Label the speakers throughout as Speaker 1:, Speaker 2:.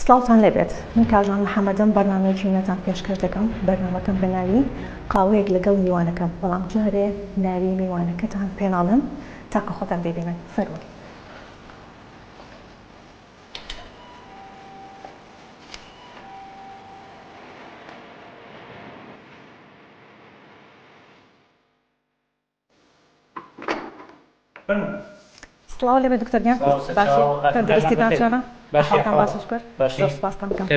Speaker 1: سڵاوتان لێبێت من کاژان محەممەدەم بەرنامەیەکی نەتان پێشکەردەکەم بەرنامەکەم بە ناوی قاوەیەک لەگەڵ میوانەکەم بەڵام جارێ ناوی میوانەکەتان پێناڵم تاکە خۆتان ببینن فەرمووی. سڵاو لێبێت دکتۆر گیان باشی تەندروستیتان چۆنە؟ حاڵتان باشش کرد؟ سپاستان بکەم.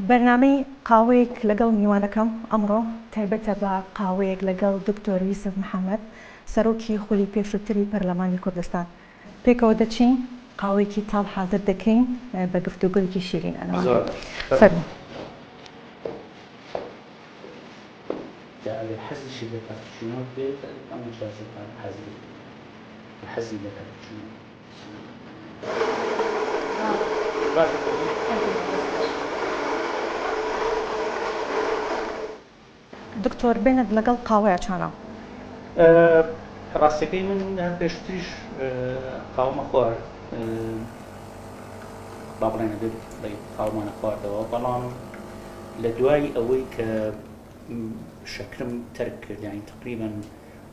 Speaker 1: بەرنامەی قاوەیەک لەگەڵ میوانەکەم ئەمڕۆ تایبەتە بە قاوەیەک لەگەڵ دکتۆر یوسف محەممەد سەرۆکی خولی پێشووتری پەرلەمانی کوردستان پێکەوە دەچین قاوەیەکی تاڵ حاضر دەکەین بە گفتوگۆیەکی شیرین فەرمووی.
Speaker 2: حزي شي لك شنو بيت أنا مش لازم حزي حزي لك شنو
Speaker 1: دكتور بينت لەگەڵ قاوەیە چۆنە؟
Speaker 2: ڕاستەکەی من پێشتریش قاومە خوارد با بڵێنە قاومانە خواردەوە بەڵام لە دوای ئەوەی کە شەکرم تەرک کرد یانی تقریبا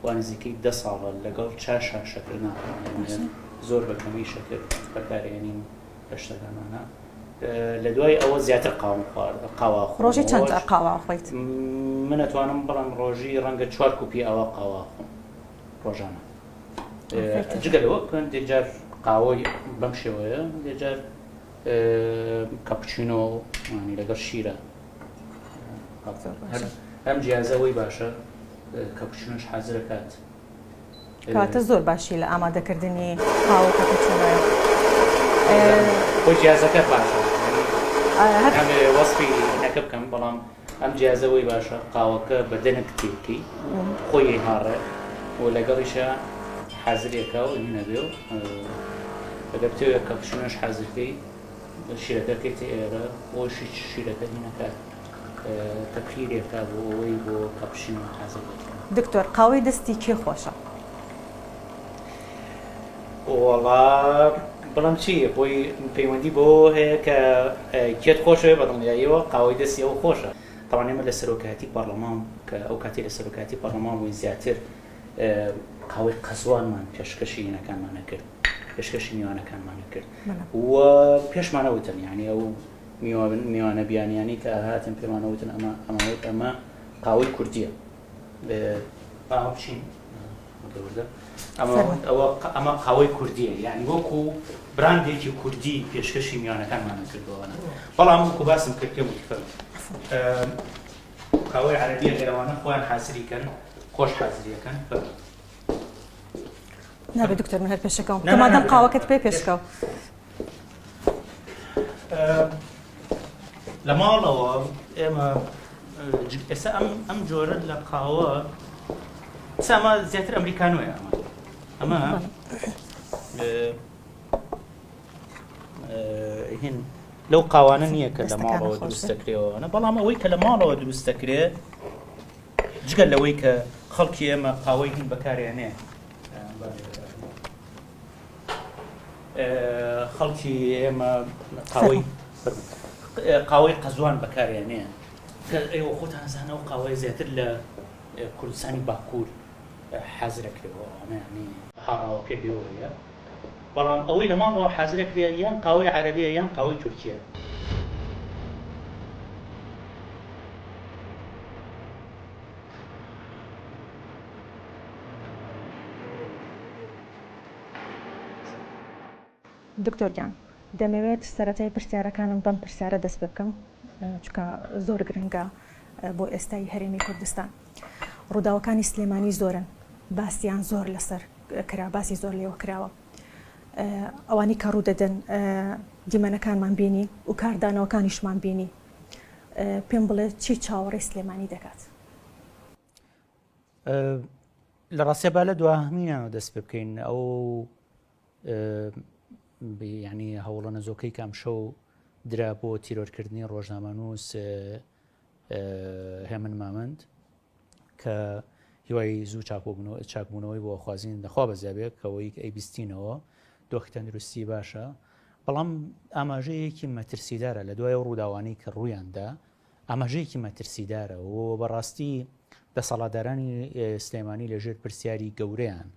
Speaker 2: وا نزیکەی 10 ساڵە لەگەڵ چاشە شەکر ناخۆم زۆر بەکەمی شەکر بەکارێنین لە شتەکانمانە لە دوای ئەوە زیاتر قاوم قاوا
Speaker 1: ڕۆژی چەند قاوا خۆیت؟
Speaker 2: من ئەتوانم بڵام ڕۆژی ڕەنگە 4 کوپی ئەوە قاوا خۆم ڕۆژانە جگەلەوە کەن دێجار قاوەی بەم شێوەیە دێجار کاپچینۆ لەگەڵ شیرە ئەم جیازەوەی باشە کاپچینۆش حازرەکات
Speaker 1: کاتە زۆر باشی لە ئامادەکردنی قاوە کاپچینۆیە
Speaker 2: بۆ جیازەکە باشە ئەم وەسفی نەکە بکەم بەڵام ئەم جیازەوەی باشە قاوەکە بەدەنێک تێکی خۆی هاڕێ و لەگەڵیشە حازرێکە و نەبێ و ئەگەر بتەوێت کاپچینۆش حازرکەی شیرەکەکەی ئێرە بۆشی شیرەکە نەکات تەقیرێکە بۆ ئەوەی بۆ کاپچینۆ حازر
Speaker 1: دکتۆر قاوەی دەستی کێ خۆشە؟
Speaker 2: وەڵا بەڵام چی بۆی پەیوەندی بۆ هەیە کە کێت خۆشەوێ بەدڵنیاییەوە قاوەی دەستی ئەو خۆشە تەوان ئێمە لە سەرۆکاتی پەرلەمان کە ئەو کاتی لە سەرۆکاتی پەرلەمان بووین زیاتر قاوەی قەزوانمان پێشکەشی هینەکانمانە کرد پێشکەشی میوانەکانمانە کرد و پێشمانەوتن یعنی ئەو میوانە بیانیانی کە هاتن پێمانەوتن ئەمە قاوەی کوردیە بچین ئەمە قاوەی کوردیە یعنی وەکو براندێکی کوردی پێشکەشی میوانەکانمانە کردووەوانە بەڵام وەکو باسم کرد پێم وتفەر قاوەی عەرەبیە گەرەوانە خۆیان حازریکەن خۆش حازریەکەن
Speaker 1: نابێت دکتۆر من هەر پێشەکەم تەمادەم قاوەکەت پێ پێشکەوە
Speaker 2: لە ماڵەوە ئێمە ئێستا ئەم جۆرە لە قاوە ئەمە زیاتر ئەمریکانۆیە ئەمە هین لەو قاوانە نییە کە لە ماڵەوە دروستەکرێەوەە بەڵام ئەوەی کە لە ماڵەوە دروستەکرێ جگەل لەوەی کە خەڵکی ئێمە قاوەی هین بەکارێنێ خەڵکی ئێمە قاوەی قەزوان بەکارێنێ کە ئێوە خۆتان زانە و قاوەی زیاتر لە کوردستانی باکوور حازرەکرێەوە هاڕاوەکە بێەوەیە بەڵام ئەوەی لە ماڵەوە حازرەکرێ یان قاوەی عەرەبیە یان قاوەی تورکیە
Speaker 1: دکتۆر گیان دەمەوێت سەرەتای پرسیارەکانم بەم پرسیارە دەست بکەم چکە زۆر گرنگە بۆ ئێستای هەرێمی کوردستان ڕووداوەکانی سلێمانی زۆرن باسییان زۆر لەسەر کرا باسی زۆر لێوە کراوە ئەوانی کە ڕوو دەدەن دیمەنەکانمان بینی و کاردانەوەکانیشمان بینی پێم بڵێ چی چاوەڕێی سلێمانی دەکات
Speaker 2: لە ڕاستێ با لە دواهمینەوە دەست پێ بکەین ئەو ینی هەوڵە نەزۆکەی کام شەو درا بۆ تیرۆرکردنی ڕۆژنامەنووس هێمن مامەند کە هیوای زوو چاکبوونەوەی بۆ خوازین دەخوا بەزیابێت کەەوەی ئەی بیستینەوە دۆخی تەندروستی باشە بەڵام ئاماژەیەکی مەترسیدارە لە دوای ڕووداوانەی کە ڕوویاندا ئاماژەیەکی مەترسیدارە و بەڕاستی دەسەڵاتدارانی سلێمانی لەژێر پرسیاری گەورەیان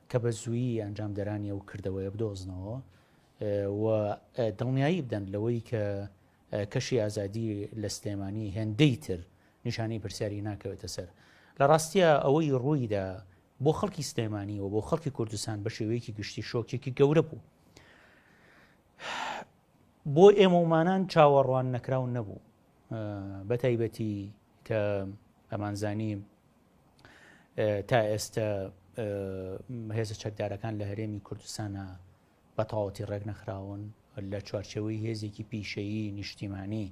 Speaker 2: کە بە زوویی ئەنجامدەرانی ئەو کردەوەیە بدۆزنەوە و دڵنیایی بدەن لەوەی کە کەشی ئازادی لە سلێمانی هێندەی تر نیشانەی پرسیاری ناکەوێتە سەر. لە ڕاستیە ئەوەی ڕوویدا بۆ خەڵکی سلێمانی و بۆ خەڵکی کوردستان بە شێوەیەکی گشتی شۆکێکی گەورە بوو. بۆ ئێمەمانان چاوەڕوان نەکراون نەبوو، بە تایبەتی کە ئەمانزانی تا ئێستا هێزە چەکدارەکان لە هەرێمی کوردستانە بە تەواوەتی ڕێک نەخراون لە چوارچەوەی هێزێکی پیشەیی نیشتیمانی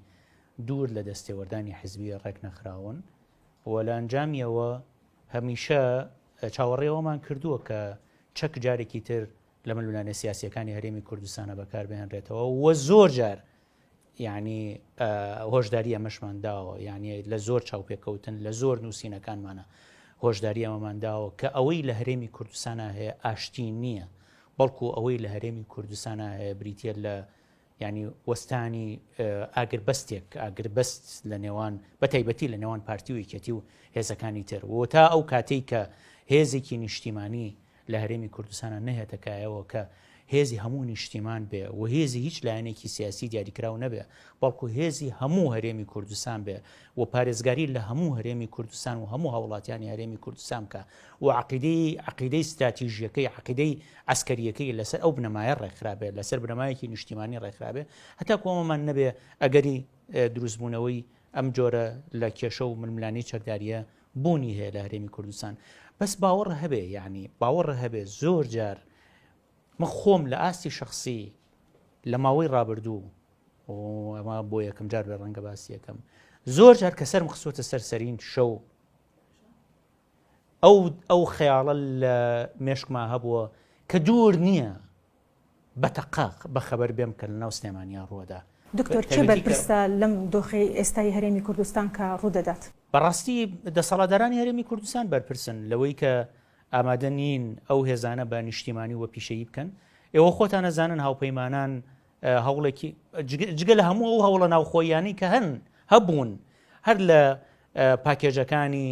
Speaker 2: دوور لە دەستێوەردانی حیزبی ڕێک نەخراون و لە ئەنجامیەوە هەمیشە چاوەڕێەوەمان کردووە کە چەک جارێکی تر لە مەلولانە سیاسیەکانی هەرێمی کوردستانە بەکاربهێنرێتەوە و زۆر جار یعنی هۆشداری ئەمەشمان داوە، یعنی لە زۆر چاوپێکەوتن لە زۆر نووسینەکانمانە هۆشداری ئەمەمان داوە کە ئەوەی لە هەرێمی کوردستانە هەیە ئاشتی نییە، بەڵکو ئەوەی لە هەرێمی کوردستانە هەیە بریتە لە ینی وەستانی ئاگربەستێک ئاگربەست لە نێوان بەتایبەتی لە نێوان پارتی و یەکێتی و هێزەکانی تر و تا ئەو کاتێک کە هێزێکی نیشتیمانی لە هەرێمی کوردستانە نەهێتەکایەوە کە هێزی هەموو نیشتیمان بێ و هێزی هیچ لایەنێکی سیاسی دیاریکراو نەبێ، بەڵکو هێزی هەموو هەرێمی کوردستان بێ و پارێزگاری لە هەموو هەرێمی کوردستان و هەموو هاوڵاتیانی هەرێمی کوردستان کە و عقیدەی استراتیژیەکەی عقیدەی عسکەریەکەی لەسەر ئەو بنەمایە ڕێکخرابێ، لەسەر بنەمایەکی نیشتیمانی ڕێکخرابێ، هەتا کۆمەمان نەبێ ئەگەری دروستبوونەوەی ئەم جۆرە لە کێشە و ململانی چەکداریە بوونی هەیە لە هەرێمی کوردستان. بەس باوەڕ هەبێ، یعنی باوەڕ هەبێ زۆر جار من خۆم لە ئاستی شخصی لە ماوەی ڕابردوو و ئەمە بۆ یەکەم جار بێ ڕەنگە باسی یەکەم زۆر جار کەسەر مخسووتە سەرسەرین شەو ئەو خەیاڵە لە مێشکما هەبووە کە دوور نییە بەتەقاق بەخەبەر بێم کە لەناو سلێمانیا ڕووەدا.
Speaker 1: دکتۆر چه بەرپرسە لەم دۆخی ئێستای هەرێمی کوردستان کە ڕوودەدات؟
Speaker 2: بەڕاستی دەسەڵاتدارانی هەرێمی کوردستان بەرپرسن لەوەی کە ئامادە نین ئەو هێزانە بە نیشتیمانی وە پیشەیی بکەن. ئێوە خۆتان نەزانن هاوپەیمانان هەوڵێکی جگە لە هەموو ئەو هەوڵە ناوخۆیانی کە هەبوون هەر لە پاکێجەکانی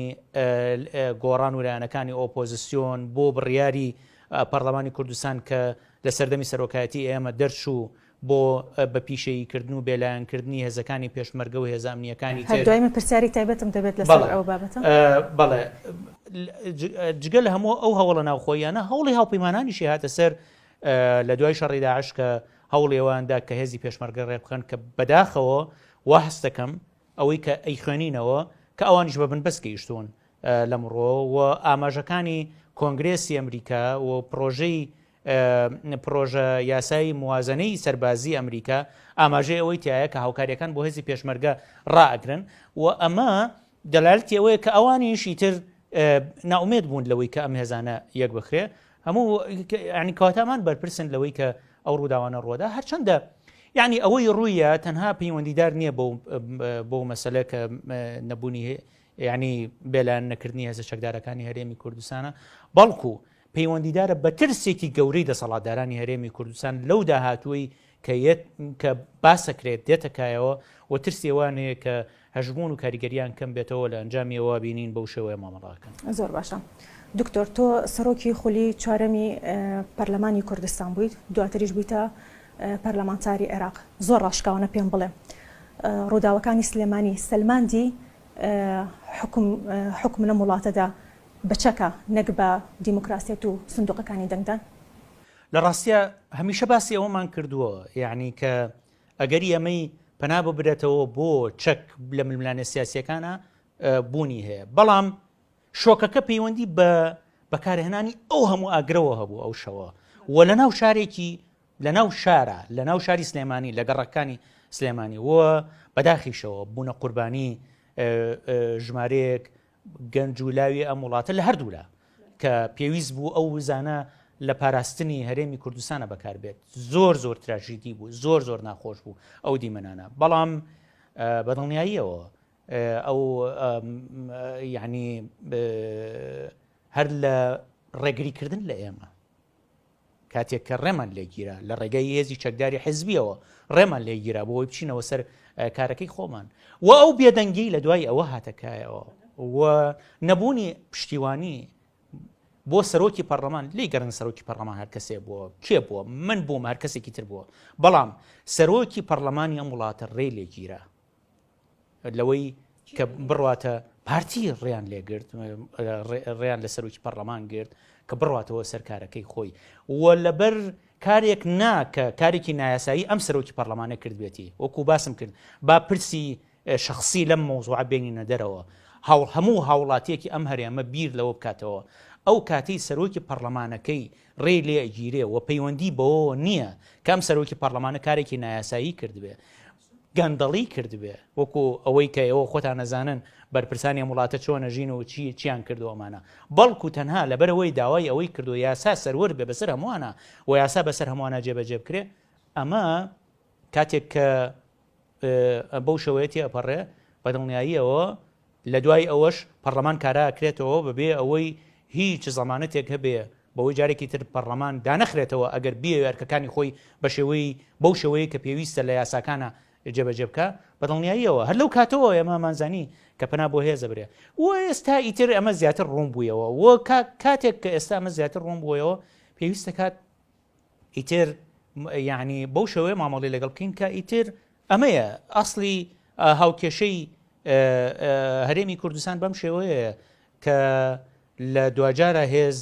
Speaker 2: گۆڕان ویلایەنەکانی ئۆپۆزیسیۆن بۆ بڕیاری پەرلەمانی کوردستان کە لە سەردەمی سەرۆکایەتی ئێمە دەرچوو بۆ بە پیشەییکردن و بێلایەنکردنی هێزەکانی پێشمەرگە و هێز ئەمنیەکانی تر.
Speaker 1: دوایمە پرسیاری تایبەتم دەبێت لەسەر ئەو بابەتە.
Speaker 2: بەڵێ جگە لە هەموو ئەو هەوڵە ناوخۆیانە هەوڵی هاوپەیمانانیشی هاتە سەر لە دوای شەڕی داعش کە هەوڵێواندا کە هێزی پێشمەرگە ڕێبخەن کە بەداخەوە وا هەست دەکەم ئەوەی کە ئەیخوێنینەوە کە ئەوانیش بە بنبەست گەیشتوون لەمڕۆ و ئاماژەکانی کۆنگرێسی ئەمریکا و پرۆژە یاسایی موازنەی سەربازی ئەمریکا ئاماژەی ئەوەی تایە کە هاوکاریەکان بۆ هێزی پێشمەرگە ڕائەگرن و ئەمە دەلالەتی ئەوەیە کە ئەوانیشی تر ناومێت بوون لەوەی کە ئەم هێزانە یەک بخرێ هەموو ینی کەواتامان بەرپرسن لەوەی کە ئەو ڕووداوانە ڕۆدا هەرچەندە یعنی ئەوەی ڕوویە تەنها پەیوەندیدار نییە بۆ مەسەلە کە نەبوونی ینی بێلایەن نەکردنی هێزە چەکدارەکانی هەرێمی کوردستانە، بەڵکو پەیوەندیدارە بە ترسێکی گەورەی دەسەڵاتدارانی هەرێمی کوردستان لەو داهاتووی کە باسەکرێت دێتەکایەوە و ترسی وانەیە کە هەژبوون و کاریگەریان کەم بێتەوە لە ئەنجامیەوە بینین بەو شێوەیە مامەڵاکەن.
Speaker 1: زۆر باشە. دکتۆر تۆ سەرۆکی خولی چوارەمی پەرلەمانی کوردستان بوویت، دواتریش بوویتە پەرلەمانتاری عێراق. زۆر ڕاشکاوانە پێم بڵێ ڕووداوەکانی سلێمانی سەلماندی حکم لە وڵاتەدا بەچەکە نەک بە دیموکراسیەت و سندوقەکانی دەنگدان؟
Speaker 2: لە ڕاستیە هەمیشە باسی ئەوەمان کردووە، یعنی کە ئەگەری ئەمەی پەنا ببرێتەوە بۆ چەک لە ململانە سیاسیەکانە بوونی هەیە، بەڵام شۆکەکە پەیوەندی بە بەکارهێنانی ئەو هەموو ئاگرەوە هەبوو ئەو شەوە و لەناو شارێکی لەناو شارە لەناو شاری سلێمانی لە گەڕەکانی سلێمانی و بەداخیشەوە بوونە قوربانی ژمارەیەک گەنج و لاوی ئەم وڵاتە لە هەردوولا کە پێویست بوو ئەو وزانە لە پاراستنی هەرێمی کوردستانە بەکاربێت. زۆر تراژیدی بوو، زۆر ناخۆش بوو ئەو دیمەنانە، بەڵام بەدڵنیاییەوە ئەو یعنی هەر لە ڕێگریکردن لە ئێمە کە
Speaker 3: کاتێک کە ڕێمان لێگیرە لە ڕێگەی هێزی چەکداری حزبیەوە ڕێمان لێگیرە بۆی بچینەوە سەر کارەکەی خۆمان و ئەو بێدەنگی لە دوای ئەوە هاتەکایەوە و نەبوونی پشتیوانی بۆ سەرۆکی پەرلەمان لی گەڕن سەرۆکی پەرلەمان هەر کەسێ بووە کێ بووە من بووم هەر کەسێکی تر بووە بەڵام سەرۆکی پەرلەمانی ئەم وڵاتە ڕێ لێگیرە لەوەی کە بڕواتە پارتی ڕێیان لێگرت ڕێیان لە سەرۆکی پەرلەمان گرت کە بڕواتەوە سەرکارەکەی خۆی و لەبەر کارێک ناکە کارێکی نایاسایی ئەم سەرۆکی پەرلەمانە کردبێتی وەکو باسم کرد با پرسی شخصی لەم مۆزوع بینینە دەرەوە هەموو هاوڵاتیەکی ئەم هەرێمە بیر لەوە بکاتەوە ئەو کاتی سەرۆکی پەرلەمانەکەی ڕێ لێ ئەگیرێ و پەیوەندی بەوە نییە کەم سەرۆکی پەرلەمانە کارێکی نایاسایی کردبێ گەندەڵی کردبێ وەکو ئەوەی کە ئەوە خۆتان نەزانن بەرپرسانی وڵاتە چۆن نەژین و چیان کردووەمانە بەڵکو تەنها لەبەرەوەی داوای ئەوەی کردو یاسا سەروەر بێ بەسەر هەمووانە و یاسا بەسەر هەمووانە جێبەجێ بکرێ ئەمە کاتێک کە بەو شێوەیەتی ئەپەڕێ بەدڵنیاییەوە لە دوای ئەوەش پەرلەمان کاراکرێتەوە بەبێ ئەوەی هیچ زەمانەتێک هەبێ بەوەی جارێکی تر پەرلەمان دانەخرێتەوە ئەگەر بیە یارکەکانی خۆی بە شێوەی بەو شێوەیە کە پێویستە لە یاساکانە جێبەجێ بکە بەدڵنیاییەوە هەر لەو کاتەوە ئێمەمانزانی کە پەنا بۆ هێزە برێ و ئێستا ئیتر ئەمە زیاتر ڕوون بوویەوە و کاتێک کە ئێستا ئەمە زیاتر ڕوون بوویەوە پێویستە کات ئیتر یعنی بەو شێوەیە مامەڵی لەگەڵ بکەین کە ئیتر ئەمەیە ئەسڵی هاوکێشەی هەرێمی کوردستان بەم شێوەیە کە لە دوجارە هێز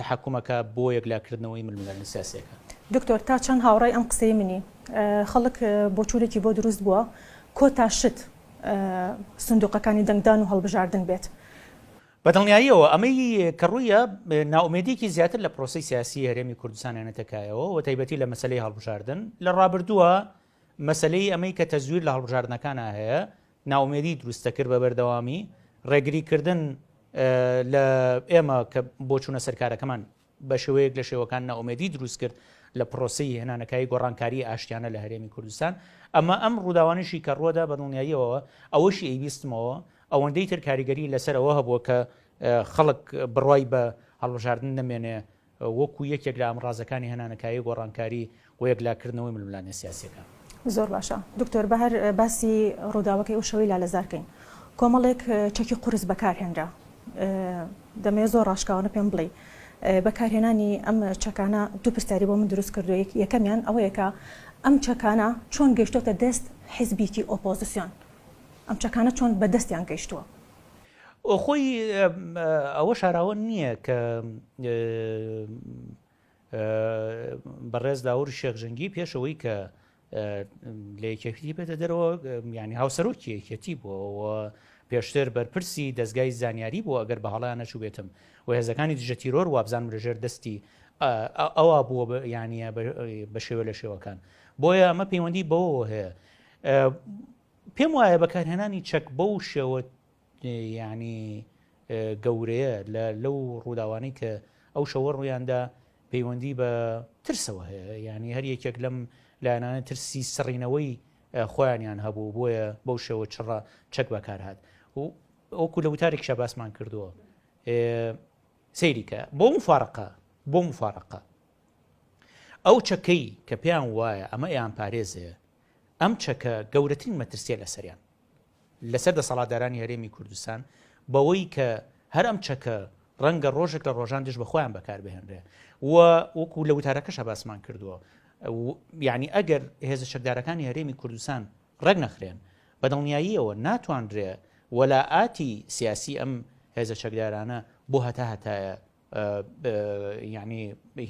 Speaker 3: تحکومەکە بۆ یەکلاکردنەوەی ململە سیاسیەکە
Speaker 1: دکتۆر تا چەند هاوڕای ئەم قسەی منی خەڵک بۆ چورێکی بۆ دروست بووە کۆتا شت سندوقەکانی دەنگدان و هەڵبژاردن بێت
Speaker 3: بەدڵنیاییەوە ئەمەی کە ڕوویە ناومێدیکی زیاتر لە پرۆسی سیاسی هەرێمی کوردستان هێنێتەکایەوە و تایبەتی لە مەسلەی هەڵبژاردن لە ڕابردووە مەسلەی ئەمەی کە تەزویر لە هەڵبژاردنەکانە هەیە ناومێدی دروستە کرد بە بەردەوامی ڕێگریکردن لە ئێمە کە بۆ چوونە سەرکارەکەمان بە شێوەیەک لە شێوەکان ناومێدی دروست کرد لە پرۆسی هێنانەکەی گۆڕانکاری ئاشتیانە لە هەرێمی کوردستان ئەمە ئەم ڕووداوانشی کە ڕۆدا بەدڵنیاییەوە ئەوەشی ئەیویستمەوە ئەوەندەی تر کاریگەری لەسەرەوە هەبووە کە خەڵک بڕوای بە هەڵبژاردن نەمێنێ وەکو یەکێک لە ئامڕازەکانی هێنانەکایی گۆڕانکاری و یەکلاکردنەوەی ململانە سیاسیەکە.
Speaker 1: زۆر باشە دکتۆر بە هەر باسی ڕووداوەکەی ئەو شەوەی لالەزارکەین کۆمەڵێک چەکی قورس بەکارهێنرا دەمەوێت زۆر ڕاشکاوانە پێم بڵێ بەکارهێنانی ئەم چەکانە دوو پرسیاری بۆ من دروست کردووە یەکەمیان ئەوەیە کە ئەم چەکانە چۆن گەیشتۆتە دەست حیزبێکی ئۆپۆزیسیۆن ئەم چەکانە چۆن بەدەستیان گەیشتووە
Speaker 3: خۆی ئەوە شاراوە نییە کە بەڕێز داوری شێخ پێشەوەی کە لە یەکێتی بێتە دەرەوە ینی هاوسەرۆکی یەکێتی بووە پێشتر بەرپرسی دەستگای زانیاری بوو ئەگەر بە هەڵیان نەچوو بێتم و هێزەکانی دژە تیرۆر وابزانم لەژێر دەستی ئەوە بووە یانە بە شێوە لە شێوەکان بۆیە ئەمە پەیوەندی بەوە هەیە پێم وایە بەکارهێنانی چەک بەو شێوە ینی گەورەیە لەو ڕووداوانەی کە ئەو شەوە ڕوویاندا پەیوەندی بە ترسەوە هەیە ینی هەر یەکێک لەم لایەنانە ترسی سڕینەوەی خۆیانیان هەبوو بۆیە بەو شێوە چڕە چەک بەکار هات ئەوکو لە وتارێک شە باسمان کردووە سەیریکە بۆ مفارەقە ئەو چەکەی کە پێیان وایە ئەمە ئەیان پارێزەیە ئەم چەکە گەورەترین مەترسیە لە سەریان لەسەر دەسەڵاتدارانی هەرێمی کوردستان بەوەی کە هەر ئەم چەکە ڕەنگە ڕۆژێک لە ڕۆژان دژ بە خۆیان بەکار بهێنرێ و وەکو لە وتارەکەشە باسمان کردووە یعنی ئەگەر هێزە چەکدارەکانی هەرێمی کوردستان ڕێک نەخرێن بەدڵنیاییەوە ناتوانرێ وەلاعاتی سیاسی ئەم هێزە چەکدارانە بۆ هەتایە یعنی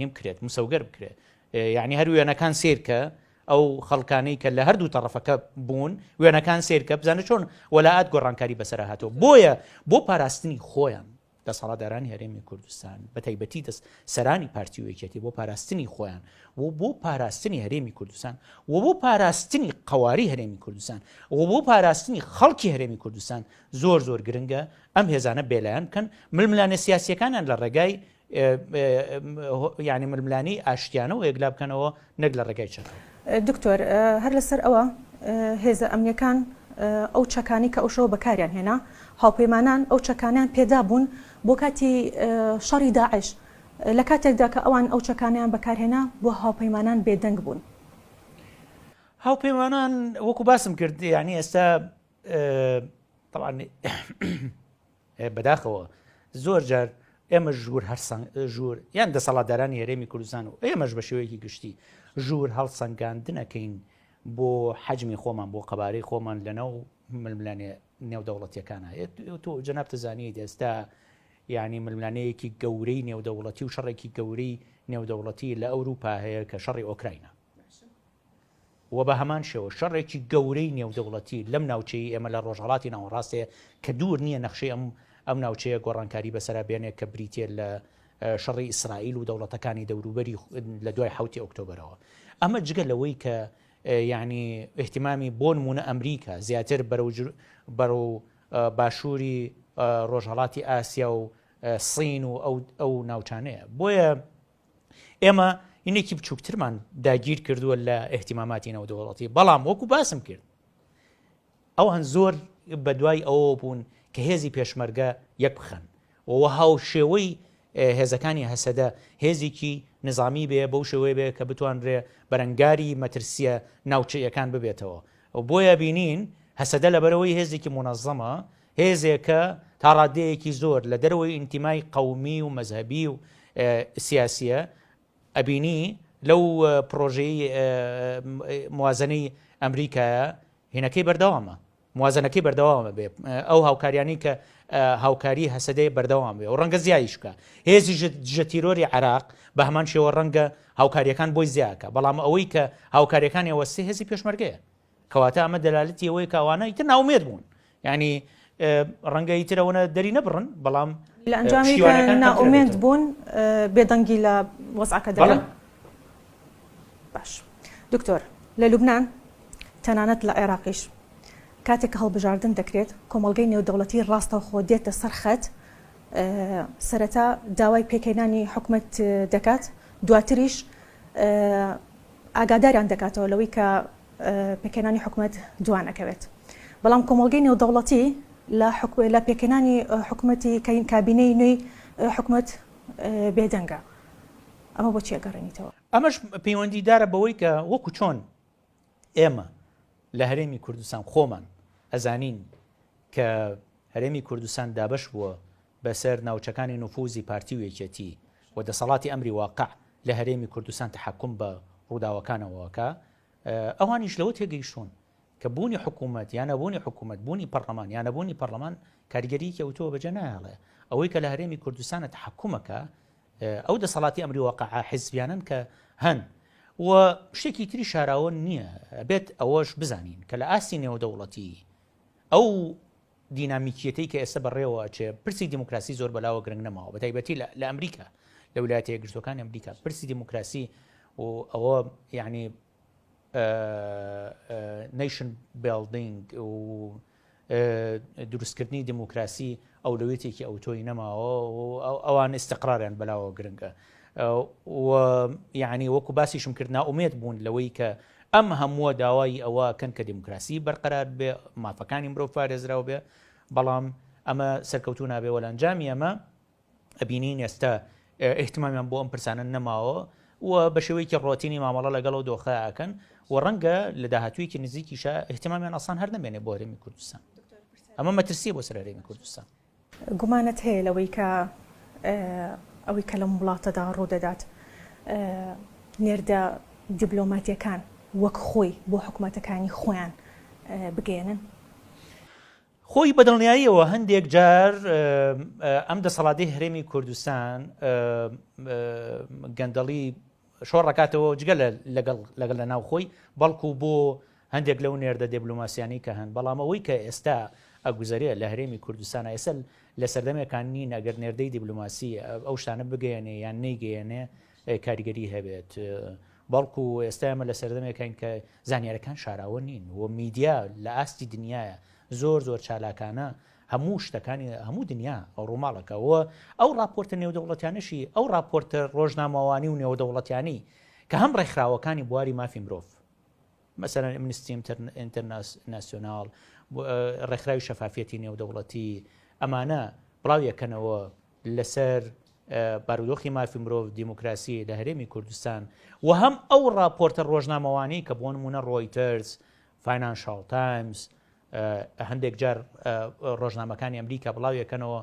Speaker 3: هیم کرێت مسەوگەر بکرێت یعنی هەر وێنەکان سێرکە ئەو خەڵکانەی کە لە هەردوو تەڕەفەکە بوون وێنەکان سێرکە بزانە چۆن وەلاعات گۆڕانکاری بەسەر هاتەوە بۆیە بۆ پاراستنی خۆیان دەسەڵاتدارانی هەرێمی کوردستان بە تایبەتی سەرانی پارتی و یەکێتی بۆ پاراستنی خۆیان و بۆ پاراستنی هەرێمی کوردستان و بۆ پاراستنی قەواری هەرێمی کوردستان و بۆ پاراستنی خەڵکی هەرێمی کوردستان زۆر گرنگە ئەم هێزانە بێلایەن بکەن ململانە سیاسیەکانیان لە ڕێگای یعنی ململانی ئاشتیانە و یەکلا بکەنەوە نەک لە ڕێگای چەک.
Speaker 1: دکتۆر هەر لەسەر ئەوە هێزە ئەمنیەکان ئەو چەکانی کە ئەو شەوە بەکاریان هێنا هاوپەیمانان ئەو چەکانیان پێدا بوون بۆ کاتی شەڕی داعش لە کاتێکدا کە ئەوان ئەو چەکانیان بەکارهێنا بۆ هاوپەیمانان بێدەنگ بوون.
Speaker 3: هاوپەیمانان وەکو باسم کرد یعنی ئێستا طبعا بەداخەوە زۆر جار ئێمە ژوور ژوور یان دەسەڵاتدارانی هەرێمی کوردستان و ئێمەش بە شێوەیەکی گشتی ژوور هەڵسەنگاندنەکەین بۆ حەجمی خۆمان بۆ قەبارەی خۆمان لەناو ململانێ نێودەوڵەتیەکانە. تۆ جەناب دەزانیت ئێستا یعنی ململانەیەکی گەورەی نێودەوڵەتی و شەڕێکی گەورەی نێودەوڵەتی لە ئەوروپا هەیە کە شەڕی ئۆکراینە و بە هەمان شێوە شەڕێکی گەورەی نێودەوڵەتی لەم ناوچەی ئێمە لە ڕۆژهەڵاتی ناوەڕاستەیە کە دوور نییە نەخشەی ئەم ناوچەیە گۆڕانکاری بەسەرا بێنێت کە بریتێ لە شەڕی ئیسرائیل و دەوڵەتەکانی دەوروبەری لە دوای 7 ئۆکتۆبرەوە. ئەمە جگە لەوەی کە یعنی احتیمامی بۆ نمونە ئەمریکا زیاتر بەرەو باشووری ڕۆژهەڵاتی ئاسیا و سین و ئەو ناوچانەیە. بۆیە ئێمە اینێکی بچووکترمان داگیر کردووە لە احتیماماتی نێودەوڵەتی. بەڵام وەکو باسم کرد ئەوان زۆر بە دوای ئەوە بوون کە هێزی پێشمەرگە یەک بخەن وە هاو شێوەی هێزەکانی هەسەدە هێزێکی نظامی بێ بەو شێوەیە بێ کە بتوانرێ بەرەنگاری مەترسیە ناوچەیەکان ببێتەوە. بۆیە بینین هەسەدە لەبەرەوەی هێزێکی منەظەمە هێزێکە تا ڕادەیەکی زۆر لە دەرەوەی ئینتیمای قەومی و مەذهبی و سیاسیە ئەبینی لەو پرۆژەی موازنەی ئەمریکایە هینەکەی بەردەوامە موازنەکەی بەردەوامە بێ ئەو هاوکاریانی کە هاوکاری هەسەدەی بەردەوام بێ و ڕەنگە زیایشکە هێزی ژەتیرۆری عێراق بە هەمان شێوە ڕەنگە هاوکاریەکان بۆی زیاکە. بەڵام ئەوەی کە هاوکاریەکانی ئەوەستی هێزی پێشمەرگەیە کەواتە ئەمە دەلالەتی ئەوەی کەوانە ئیتر ناومێت بوون ینی ڕەنگە ئیترەوەنە دەری نەبڕن بەڵام
Speaker 1: لە ئەنجامی کە ناومێت بوون بێدەنگی لە وەزعەکە دەڵێن. باش دکتۆر لە لوبنان تەنانەت لە عێراقیش کاتێک کە هەڵبژاردن دەکرێت کۆمەڵگەی نێودەوڵەتی ڕاستەوخۆ دێتە سەر خەت سەرەتا داوای پێکهێنانی حکومەت دەکات دواتریش ئاگاداریان دەکاتەوە لەوەی کە پێکهێنانی حکومەت دوانەکەوێت. بەڵام کۆمەڵگەی نێودەوڵەتی لە پێکهێنانی حکومەتی کابینەی نوێی حکومەت بێدەنگە. ئەمە بۆ چی گەڕێنیتەوە؟
Speaker 3: ئەمەش پەیوەندیدارە بەوەی کە وەکو چۆن ئێمە لە هەرێمی کوردستان خۆمان ئەزانین کە هەرێمی کوردستان دابش بووە بەسەر ناوچەکانی نفوزی پارتی و یەکێتی و دەسەڵاتی ئەمری واقع لە هەرێمی کوردستان تحکم بە ڕووداوەکانەوەکە ئەوانیش لەوە تێگەیشتون کە بوونی حکوومەت یان نەبوونی حکوومەت بوونی پەرلەمان یان نەبوونی پەرلەمان کاریگەری کەوتووە بەجێ نایڵێ ئەوەی کە لە هەرێمی کوردستانە تحکومەکە ئەو دەسەڵاتی ئەمری واقع حیزبیانن کە هەن و شتێکی تری شاراوە نییە بێت ئەوەش بزانین کە لە ئاستی نێودەوڵەتی ئەو دینامیکیەتی کە ئێستا بەڕێوە چێ پرسی دیموکراسی زۆر بەلاوە گرنگ نەماوە بە تایبەتی لە ئەمریکا لە ویلایەتە یەکگرتوەکانی ئەمریکا پرسی دیموکراسی و ئەوە یعنی نیشن بیلدینگ و دروستکردنی دیموکراسی ئەولوێتێکی ئەوتۆی نەماوە و ئەوان استقراریان بەلاوە گرنگە و یعنی وەکو باسیشم کرد ناومێت بوون لەوەی کە ئەم هەمووە داوای ئەوە کەن کە دیموکراسی بەرقەرار بێ مافەکانی مرۆڤ پارێزراو بێ بەڵام ئەمە سەرکەوتوو نابێ وەلەنجامی ئەمە ئەبینین ئێستا احتیمامیان بۆ ئەم پرسانە نەماوە و بە شێوەیەکی ڕۆتینی مامەڵە لەگەڵ و دۆخەکەن و ڕەنگە لە داهاتوویەکی نزیکیشە احتیمامیان ئەسان هەر نەمێنێ بۆ هەرێمی کوردستان. ئەمە مەترسیە بۆ سەر هەرێمی کوردستان.
Speaker 1: گومانت هەیە لەوەی کە ئەوەی کە لەم وڵاتەدا ڕوودەدات نێردە دیبلۆماتیەکان وەک خۆی بۆ حکوومەتەکانی خۆیان بگەێنن؟
Speaker 3: خۆی بەدڵنیاییەوە هەندێک جار ئەم دەسەڵاتی هەرێمی کوردستان گەندەڵی شۆڕەکاتەوە جگە لەگەڵ لە ناو خۆی بەڵکو بۆ هەندێک لەو نێردە دیبلۆماسیانی کە هەن بەڵام ئەوەی کە ئێستا ئەگوزارێ لە هەرێمی کوردستانە ئێستا لە سەردەمێکان نین ئەگەر نێردەی دیبلۆماسی ئەو شتانە بگەێنێ یان نەیگەێنێ کاریگەری هەبێت بەڵکو ئێستا ئەمە لە سەردەمێکین کە زانیارەکان شاراوە نین و میدیا لە ئاستی دنیاە زۆر چالاکانە هەموو شتەکانی هەموو دنیا ئەو ڕووماڵەکەەوە ئەو راپۆرتە نێودەوڵەتیانەشی ئەو راپۆرتە ڕۆژنامەوانی و نێودەوڵەتیانی کە هەم ڕێکخراوەکانی بواری مافی مرۆڤ مەسەرەن ئەمنستی ئینتەرناسیۆناڵ ڕێکخراوی شەفافیەتی نێودەوڵەتی ئەمانە بڵاو یەکەنەوە لەسەر بارودۆخی مافی مرۆڤ دیموکراسی لە هەرێمی کوردستان و هەم ئەو راپۆرتە ڕۆژنامەوانی کە بۆ نمونە ڕۆیتەرز، فاینانشال تایمز، هەندێک جار ڕۆژنامەکانی ئەمریکا بڵاویەکەنەوە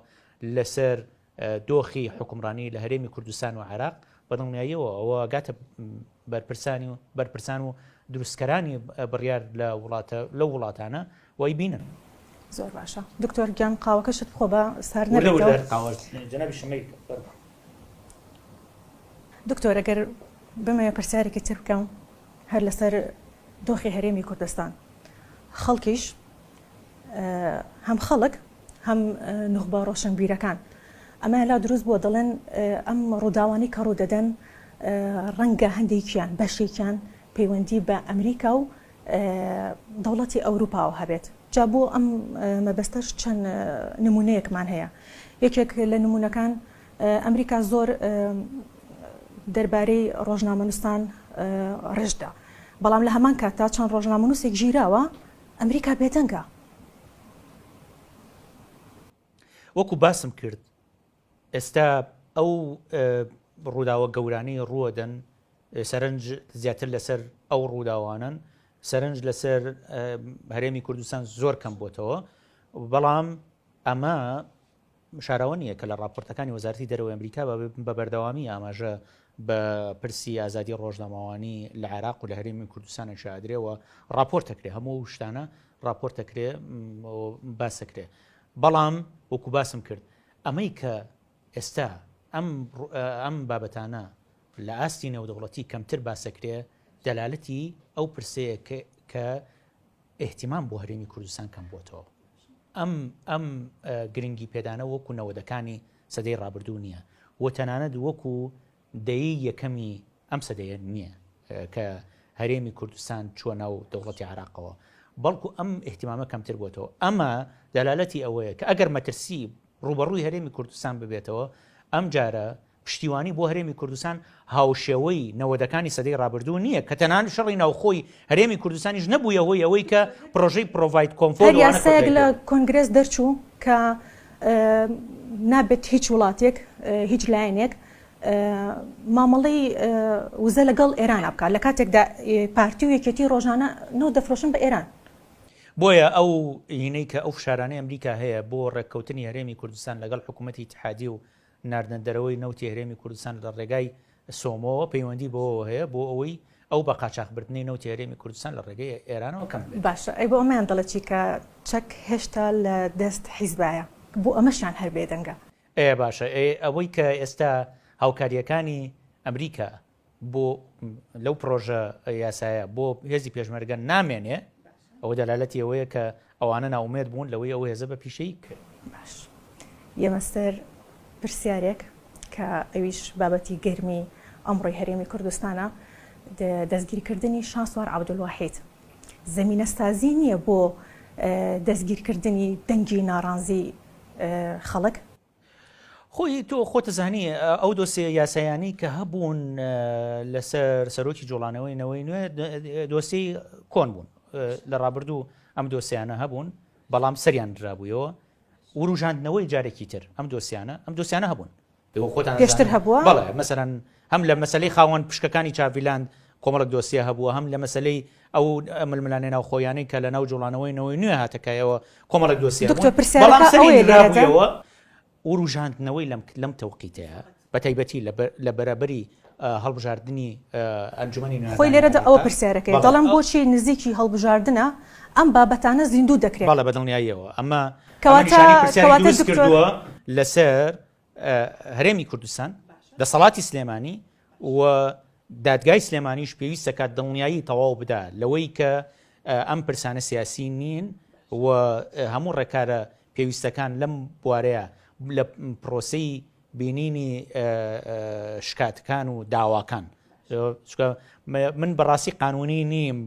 Speaker 3: لەسەر دۆخی حکومڕانی لە هەرێمی کوردستان و عێراق بەدڵنیاییەوە ئەوە گاتە بەرپرسان و دروستکەرانی بڕیار لە وڵاتانە وای بینن.
Speaker 1: زۆر باشە دکتۆر گیان قاوەکەشت خۆ بە سار نەبێتەوە. دکتۆر ئەگەر بمەوێ پرسیارێکی تر بکەم هەر لەسەر دۆخی هەرێمی کوردستان خەڵکیش هەم خەڵک هەم نوخبە ڕۆشنبیرەکان ئەمە لا دروست بووە دەڵێن ئەم ڕووداوانی کە ڕوو دەدەن ڕەنگە هەندێکیان بەشێکیان پەیوەندی بە ئەمریکا و دەوڵەتی ئەوروپاوە هەبێت. جا بۆ ئەم مەبەستەش چەند نمونەیەکمان هەیە. یەکێک لە نمونونەکان ئەمریکا زۆر دەربارەی ڕۆژنامەنووسان ڕێژدا، بەڵام لە هەمان کاتا چەند ڕۆژنامەنووسێک ژیراوە ئەمریکا بێدەنگە.
Speaker 3: وەکو باسم کرد ئێستا ئەو ڕووداوە گەورانەی ڕووەدەن سەرنج زیاتر لەسەر ئەو ڕووداوانن، سەرنج لەسەر هەرێمی کوردستان زۆر کەم بۆتەوە، بەڵام ئەمە شاراوە نییە کە لە راپۆرتەکانی وەزارەتی دەرەوەی ئەمریکا بە بەردەوامی ئاماژە بە پرسی ئازادی ڕۆژنامەوانی لە عێراق و لە هەرێمی کوردستانە شادرێەوە راپۆرتەکرێ هەموو شتانە راپۆرتەکرێ باسەکرێ. بەڵام وەکو باسم کرد ئەمەی کە ئێستا ئەم بابەتانە لە ئاستی نێودەوڵەتی کەمتر باسەکرێ دەلالەتی ئەو پرسەیە کە ئێحتیمام بۆ هەرێمی کوردستان کەم بۆتەوە. ئەم گرنگی پێدانە وەکو نەوەدەکانی سەدەی ڕابردوو نییە و تەنانەت وەکو دەیی یەکەمی ئەم سەدەیە نییە کە هەرێمی کوردستان چووە ناو دەوڵەتی عێراقەوە، بەڵکو ئەم ئێحتیمامە کەمتر بۆتەوە. ئەمە دەلالەتی ئەوەیە کە ئەگەر مەترسی ڕوبەڕووی هەرێمی کوردستان ببێتەوە ئەم جارە پشتیوانی بۆ هەرێمی کوردستان هاوشێوەی نەوەدەکانی سەدەی ڕابردوو نییە کە تەنان شەڕی ناوخۆی هەرێمی کوردستانیش نەبووە هۆی ئەوەی کە پرۆژەی پرۆڤاید کۆمفۆرت
Speaker 1: یاسایەک لە کۆنگرس دەرچوو کە نابێت هیچ وڵاتێک هیچ لایەنێک مامەڵەی وزە لەگەڵ ئێران بکات لە کاتێکدا پارتی و یەکێتی ڕۆژانە نەوە دەفرۆشن بە ئێران.
Speaker 3: بۆیە ئەو هینەی کە ئەو شارانەی ئەمریکا هەیە بۆ ڕێککەوتنی هەرێمی کوردستان لەگەڵ حکوومەتی اتحادی و ناردنەدەرەوەی نەوتی هەرێمی کوردستان لە ڕێگای سۆمەوە پەیوەندی بۆەوە هەیە بۆ ئەوەی ئەو بە قاچاقبردنی نەوتی هەرێمی کوردستان لە ڕێگەی ئێرانەوە کەم بێت.
Speaker 1: باشە ئەی بۆ ئەمەیان دەڵێتی کە چەک هێشتا لە دەست حیزبایە بۆ ئەمەشان هەر بێدەنگە.
Speaker 3: باشە ئەوەی کە ئێستا هاوکاریەکانی ئەمریکا بۆ لەو پرۆژە یاسایە بۆ هێزی پێشمەرگە نامێنێ ئەوە دەلالەتی ئەوەیە کە ئەوانە ناومێت بوون لەوەی ئەو هێزە بە پیشەی کرد.
Speaker 1: باش یەمەستەر پرسیارێک کە ئەویش بابەتی گەرمی ئەمڕۆی هەرێمی کوردستانە دەستگیرکردنی شاسوار عەبدولواحید زەمینە سازی نییە بۆ دەستگیرکردنی دەنگی ناڕانزی خەڵک؟
Speaker 3: خۆی تۆ خۆتەزانی ئەو دۆسیە یاسایانی کە هەبوون لەسەر سەرۆکی جوڵانەوەی نوێ دۆسی کۆن بوون لە ڕابردوو ئەم دۆسیانە هەبوون بەڵام سەریان درابوویەوە وروژاندنەوەی جارێکی تر ئەم دۆسیانە هەبوون
Speaker 1: پێشتر هەبووە
Speaker 3: بەڵێ مەسەرەن هەم لە مەسەلەی خاوەن پشکەکانی چاڤیلاند کۆمەڵک دۆسیە هەبووە هەم لە مەسەلەی ئەو ململانێ ناوخۆیانەی کە لە ناو جوڵانەوەی نوێ هاتەکایەوە کۆمەڵک دۆسیە بەڵام سەری درابوویەوە وروژاندنەوەی لەم تەوقیتەیە بە تایبەتی لە بەرابەری هەڵبژاردننی ئەنجومەنی
Speaker 1: خۆی لێرەدا ئەوە پرسیارەکەی دەڵام بۆچی نزیکی هەڵبژاردنە ئەم بابەتانە زیندوو دەکرێت.
Speaker 3: بەڵێ بەدڵنیاییەوە ئەمە کەواتە کردووە لەسەر هەرێمی کوردستان دەسەڵاتی سلێمانی و دادگای سلێمانیش پێویستە کات دڵنیایی تەواو بدا لەوەی کە ئەم پرسانە سیاسی نین و هەموو ڕێکارە پێویستەکان لەم بوارەیە لە پرۆسەی بینینی شکاتەکان و داواکان. من بەڕاستی قانونی نیم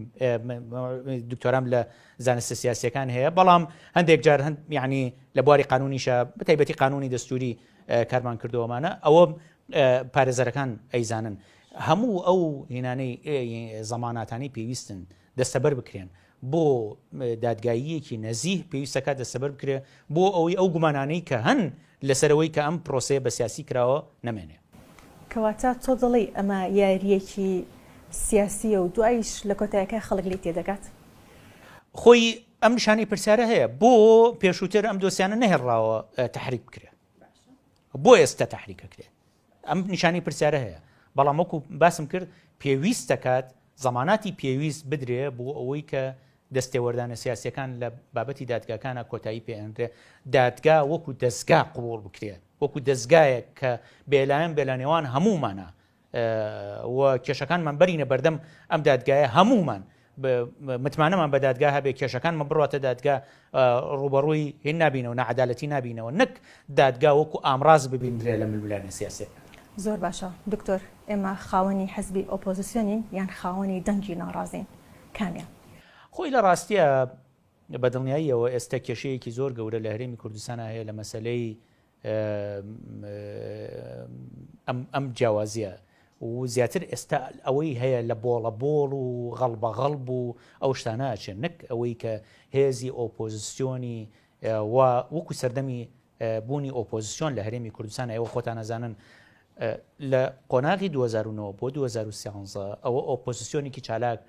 Speaker 3: دکتۆرام لە زانستە سیاسیەکان هەیە بەڵام هەندێک جار یعنی لە بواری قانونیشە بەتایبەتی قانونی دەستوری کارمان کردووەمانە ئەوە پارێزەرەکان ئەیزانن هەموو ئەو هینانەی زەماناتانی پێویستن دەستەبەر بکرێن بۆ دادگاییەکی نەزیه پێویستەکە دەستەبەر بکرێ بۆ ئەوەی ئەو گومانانەی کە هەن لەسەرەوەی کە ئەم پرۆسەیە بە سیاسی کراوە نەمێنێ.
Speaker 1: کەواتە تۆ دەڵێ ئەمە یاریەکی سیاسیە و دوایش لە کۆتایەکە خەڵک لی تێدەگات.
Speaker 3: خۆی ئەم نیشانی پرسیارە هەیە بۆ پێشووتر ئەم دۆسیانە نەهێڕاوە تحریک بکرێ بۆ ئێستا تحریکەکرێت ئەم نیشانی پرسیارە هەیە بەڵام وەکو باسم کرد پێویست دەکات زەماناتی پێویست بدرێ بۆ ئەوەی کە دەستێوەردانە سیاسیەکان لە بابەتی دادگاکانە کۆتایی پێێنرێ دادگا وەکو دەستگا قوڵ بکرێت وەکو دەستگایە کە بێلایەن بێلانێوان هەمومانە و کێشەکانمان بەرینە بەردەم ئەم دادگایە هەمومان متمانەمان بە دادگا هەبێ کێشەکانمان بڕاتە دادگا ڕوبەڕووی هێن نبینەوە نەعەدالەتی نبینەوە نەک دادگا وەکو ئامراز ببینرێ لە ململانە سیاسی.
Speaker 1: زۆر باشە دکتۆر ئێمە خاوەنی حەزبی ئۆپۆزیسیۆنین یان خاوەنی دەنگی ناڕازین کامیان؟ خۆی
Speaker 3: لە ڕاستیە بەدڵنیاییەوە ئێستا کێشەیەکی زۆر گەورە لە هەرێمی کوردستان هەیە لە مەسەلەی ئەم جیاوازیە و زیاتر ئێستا ئەوەی هەیە لە بۆڵە و غەڵبەغەڵب و ئەو شتانە ئەچێن نەک ئەوەی کە هێزی ئۆپۆزیسیۆنی وەکو سەردەمی بوونی ئۆپۆزیسیۆن لە هەرێمی کوردستان ئێوە خۆتان نەزانن لە قۆناغی 2009 بۆ 2013 ئەوە ئۆپۆزیسیۆنێکی چالاک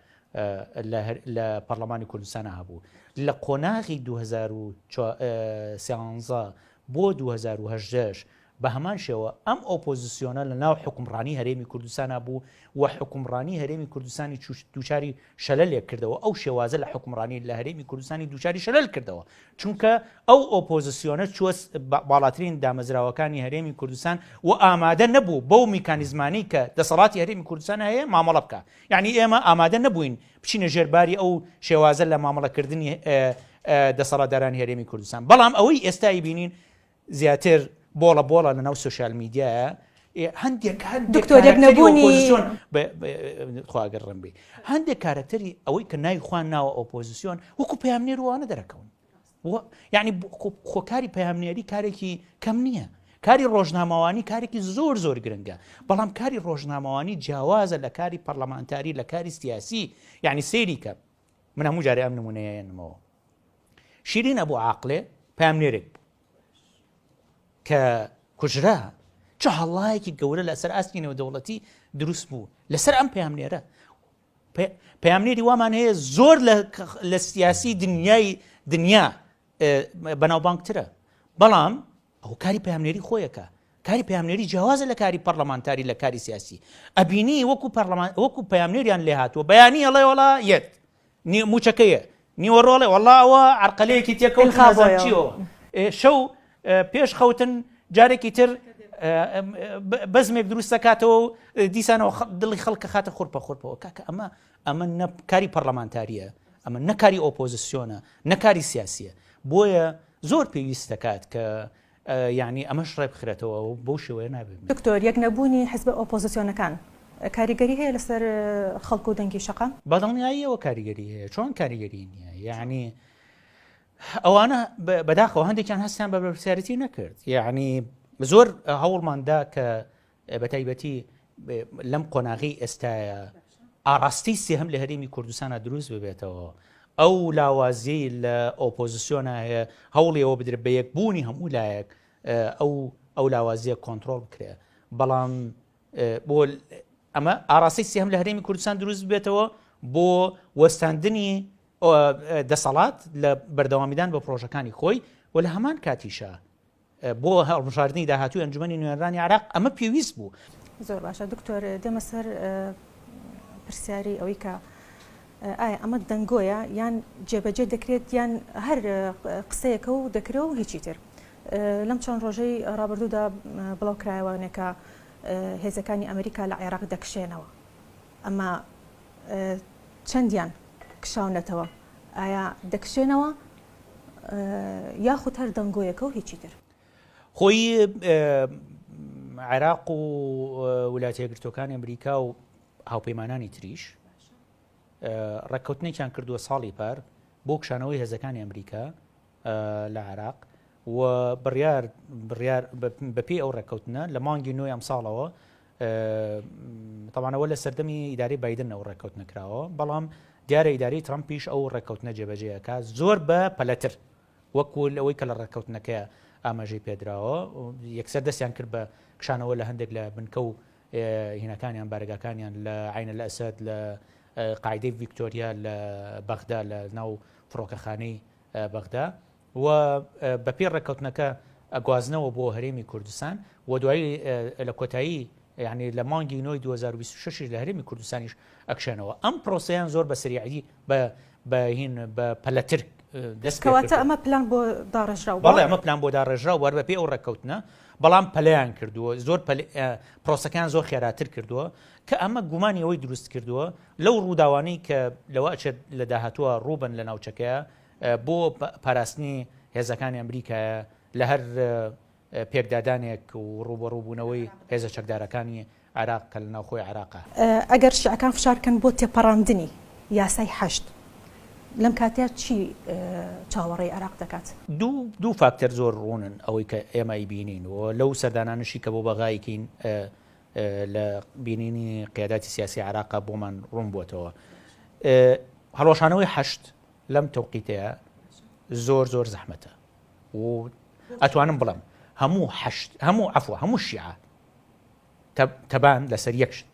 Speaker 3: لە پەرلەمانی کوردستانە هەبوو لە قۆناغی 2013 بۆ 2018 بە هەمان شێوە ئەم ئۆپۆزیسیۆنە لە ناو حکومڕانی هەرێمی کوردستانە بوو و حکومڕانی هەرێمی کوردستانی دووچاری شەلەلێک کردەوە ئەو شێوازە لە حکومڕانی لە هەرێمی کوردستانی دووچاری شەلەل کردەوە چونکە ئەو ئۆپۆزیسیۆنە چوە باڵاترین دامەزراوەکانی هەرێمی کوردستان و ئامادە نەبوو بەو میکانیزمانی کە دەسەڵاتی هەرێمی کوردستان هەیە مامەڵە بکە یعنی ئێمە ئامادە نەبووین بچینە ژێرباری ئەو شێوازە لە مامەڵەکردنی دەسەڵاتدارانی هەرێمی کوردستان بەڵام ئەوەی ئێستای بینین زیاتر بۆڵە لە ناو سوشال میدیایە هەندێک خواگەڕم بێ هەندێک کارکتەری ئەوەی کە ناوی خوان ناوە ئۆپۆزیسیۆن وەکو پەیامنێر وانە دەرەکەون یعنی خۆکاری پەیامنێری کارێکی کەم نییە کاری ڕۆژنامەوانی کارێکی زۆر گرنگە بەڵام کاری ڕۆژنامەوانی جیاوازە لە کاری پەرلەمانتاری لە کاری سیاسی یعنی سێری کە من هەموو جارێ ئەم نمونەیەنمەوە شیرین ئەبوو عاقلێ پەیامنێرێک کە کوژرا چه هەڵایەکی گەورە لەسەر ئاستی نێودەوڵەتی دروست بوو لەسەر ئەم پەیامنێرە پەیامنێری وامان هەیە زۆر لە سیاسی دنیا بەناوبانگترە بەڵام ئەو کاری پەیامنێری خۆیەکە کاری پەیامنێری جیاوازە لە کاری پەرلەمانتاری لە کاری سیاسی ئەبینی وەکو پەیامنێریان لێ هاتووە بەیانی ئەڵێ وەڵا یەت موچەکەیە نیوەڕۆڵێ وەڵا ئەوە عەرقەلەیەکی تێکەوت چیەوە شەو پێش خەوتن جارێکی تر بەزمێک دروست دەکاتەوە و دیسانەوە دڵی خەڵکە خاتە خورپەوە کاکە ئەمە نەکاری پەرلەمانتاریە ئەمە نەکاری ئۆپۆزیسیۆنە نەکاری سیاسیە بۆیە زۆر پێویست دەکات کە یعنی ئەمەش ڕێ بخرێتەوە و بەو شێوەیە نابێت.
Speaker 1: دکتۆر یەک نەبوونی حزب ئۆپۆزیسیۆنەکان کاریگەری هەیە لەسەر خەڵک و دەنگی شەقام؟
Speaker 3: بەدڵنیاییەوە کاریگەری هەیە چۆن کاریگەری نییە یعنی ئەوانە بەداخەوە هەندێکیان هەستیان بە بەرپرسیارەتی نەکرد یعنی زۆر هەوڵماندا کە بە تایبەتی لەم قۆناغی ئێستایە ئاراستی سێهەم لە هەرێمی کوردستانە دروست ببێتەوە ئەو لاوازیەی لە ئۆپۆزیسیۆنە هەیە هەوڵیەوە بدرێت بە یەکبوونی هەموو لایەک ئەو لاوازیە کۆنتترۆل بکرێ بەڵام بۆ ئەمە ئاراستی سێهەم لە هەرێمی کوردستان دروست بێتەوە بۆ وەستاندنی دەسەڵات لە بەردەوامیدان بە پرۆژەکانی خۆی و لە هەمان کاتیشە بۆ هەڵبژاردننی داهاتوی ئەنجومەنی نوێنرانی عراق ئەمە پێویست بوو.
Speaker 1: زۆر باشە دکتۆر دێمە سەر پرسیاری ئەوەی کە ئایا ئەمە دەنگۆیە یان جێبەجێ دەکرێت یان هەر قسەیەکە و دەکرێت و هیچی تر لەم چەند ڕۆژەی ڕابردوودا بڵاو کرایەوەنێکە هێزەکانی ئەمریکا لە عێراق دەکشێنەوە ئەمە چەندیان کشاونەتەوە ئایا دەکشێنەوە یاخود هەر دەنگۆیەکە و هیچی تر؟
Speaker 3: خۆی عێراق و ویلایەتە یەکگرتووەکانی ئەمریکا و هاوپەیمانانی تریش ڕێککەوتنێکیان کردووە ساڵی پار بۆ کشانەوەی هێزەکانی ئەمریکا لە عێراق و بڕیار بەپێی ئەو ڕێککەوتنە لە مانگی نوێی ئەم ساڵەوە تەوانەوە لە سەردەمی ئیدارەی بایدن ئەو ڕێککەوت نەکراوە بەڵام دیارە ئیداری ترامپیش ئەو ڕێککەوتنە جێبەجێەکە زۆر بە پەلەتر وەکو ئەوەی کە لە ڕێککەوتنەکەی ئاماژەی پێدراوە یەکسەر دەستیان کرد بە کشانەوە لە هەندێک لە بنکە و هینەکانیان بارگاکانیان لە عینە لە ئەسد لە قاعدەی ڤیکتۆریا لە بەغدا لە ناو فڕۆکەخانەی بەغدا و بە پێ ڕێککەوتنەکە ئەگوازنەوە بۆ هەرێمی کوردستان و دوایی لە کۆتایی یعنی لە مانگی نۆی 2026 لە هەرێمی کوردستانیش ئەکشێنەوە ئەم پرۆسەیان زۆر بە سریعی بە پەلەتر
Speaker 1: دەستکەواتە ئەمە پلان بۆ داڕێژراوە
Speaker 3: بەڵێ ئەمە پلان بۆ داڕێژراوە وەربە پێ ئەو ڕێککەوتنە بەڵام پەلیان کردووە زۆر پرۆسەکان زۆر خێراتر کردووە کە ئەمە گومانی ئەوەی دروست کردووە لەو ڕووداوانەی کە لەوە ئەچێت لە داهاتووە ڕووبن لە ناوچەکەیە بۆ پاراستنی هێزەکانی ئەمریکایە لە هەر پێکدادانێک و ڕوبەڕووبوونەوەی هێزە چەکدارەکانی عراق کە لە ناوخۆی عراقە
Speaker 1: ئەگەر شیعەکان فشارکەن بۆ تێپەڕاندنی یاسای حەشت لەم کاتیا چی چاوەڕێی عراق دەکات
Speaker 3: دوو فاکتەر زۆر ڕوونن ئەوەی کە ئێمە بیینین و لەو سەردانانشی کە بۆ بەغایکین لە بینینی قیاداتی سیاسی عراقا بۆمان ڕوون بووتەوە هەڵۆشانەوەی حەشت لەم تەوقیتەیە زۆر زەحمەتە و ئەتوانم بڵم هەموو شیعە تەبان لەسەر یەکشت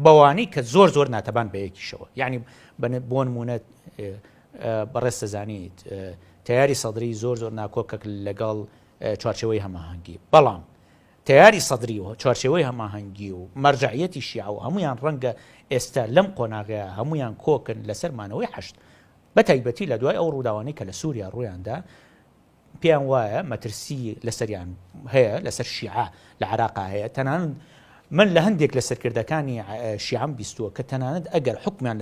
Speaker 3: بەوانی کە زۆر ناتەبان بە یەکیشەوە یعنی بۆ نمونە بەڕێستە زانیت تیاری سەدری زۆر ناکۆکە لەگەڵ چوارچەوەی هەماهەنگی بەڵام تیاری سەدری و چوارچەوەی هەماهەنگی و مەرجعیەتی شیعە و هەمویان ڕەنگە ئێستا لەم قۆناغەیە هەمویان کۆکن لەسەرمانەوەی حەشت بە تایبەتی لە دوای ئەو ڕووداوانەی کە لە سووریا ڕوویاندا پێیان وایە مەترسی لەسەریان هەیە لەسەر شیعە لە عراقا هەیە تەنانەت من لە هەندێک لە سەرکردەکانی شیعەم بیستووە کە تەنانەت ئەگەر حکمیان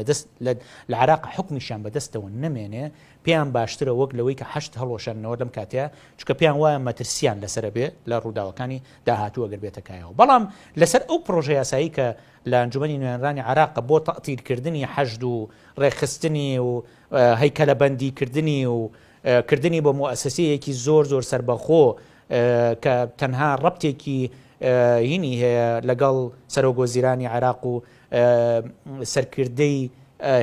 Speaker 3: لە عراق حکمیشان بەدەستەوە نەمێنێ پێیان باشترە وەک لەوەی کە حەشت هەڵۆشانەوە لەم کاتەیە چکە پێیان وایە مەترسیان لەسەر بێ لە ڕووداوەکانی داهاتووە گەر بێتەکایەوە بەڵام لەسەر ئەو پرۆژە یاسایی کە لە ئەنجومەنی نوێنرانی عراق بۆ تەعتیلکردنی حەشد و ڕێکخستنی و هەیکەلەبەندیکردنی و کردنی بە مؤسسەیەکی زۆر سربەخۆ کە تەنها ڕەبتێکی هینی هەیە لەگەڵ سەرۆگۆزیرانی عراق و سەرکردەی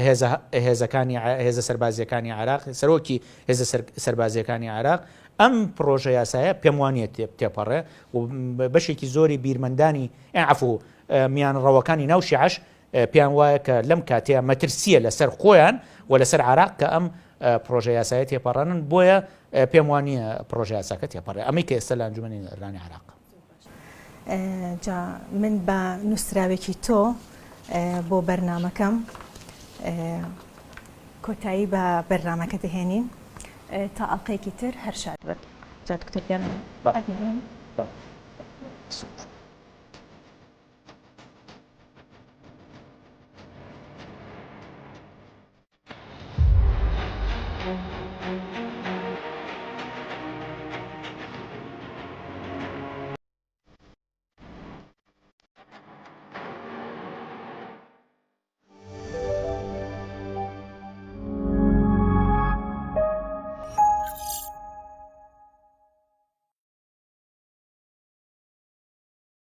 Speaker 3: هێزە سەربازیەکانی عراق سەرۆکی هێزە سەربازیەکانی عراق ئەم پرۆژە یاسایە پێم وانە تێپەڕێ و بەشێکی زۆری بیرمەندانی عەفو میانڕەوەکانی ناو شیعەش پێیان وایە کە لەم کاتەیە مەترسیە لەسەر خۆیان و لەسەر عراق کە ئەم پرۆژە یاسایە تێپەڕێنن بۆیە پێم وانە پرۆژە یاساکە تێپەڕێ ئەمەی کە ئێستا لە ئەنجومەنی نوێنرانی عراق
Speaker 1: جا من بە نووسراوێکی تۆ بۆ بەرنامەکەم کۆتایی بە بەرنامەکە دەهێنین تا ئەڵقەیەکی تر هەر شاد بێت جا دکتۆر گیان